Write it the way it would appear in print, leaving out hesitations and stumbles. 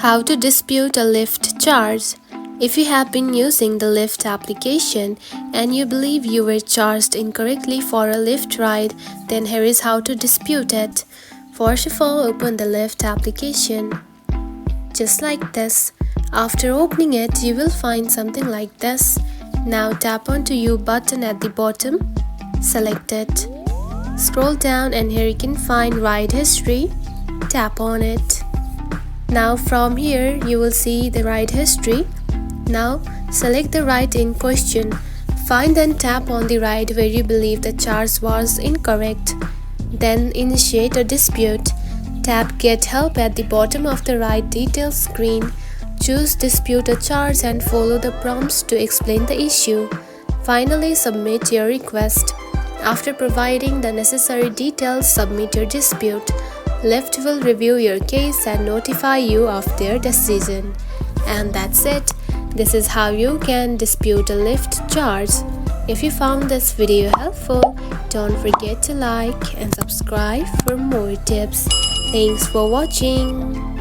How to dispute a Lyft charge. If you have been using the Lyft application and you believe you were charged incorrectly for a Lyft ride, then here is how to dispute it. First of all, open the Lyft application. Just like this. After opening it, you will find something like this. Now tap onto You button at the bottom. Select it. Scroll down and here you can find Ride History. Tap on it. Now from here you will see the ride history. Now select the ride in question. Find and tap on the ride where you believe the charge was incorrect. Then initiate a dispute. Tap Get Help at the bottom of the ride details screen. Choose Dispute a Charge and follow the prompts to explain the issue. Finally, submit your request. After providing the necessary details, submit your dispute. Lyft will review your case and notify you of their decision. And that's it. This is how you can dispute a Lyft charge. If you found this video helpful, don't forget to like and subscribe for more tips. Thanks for watching.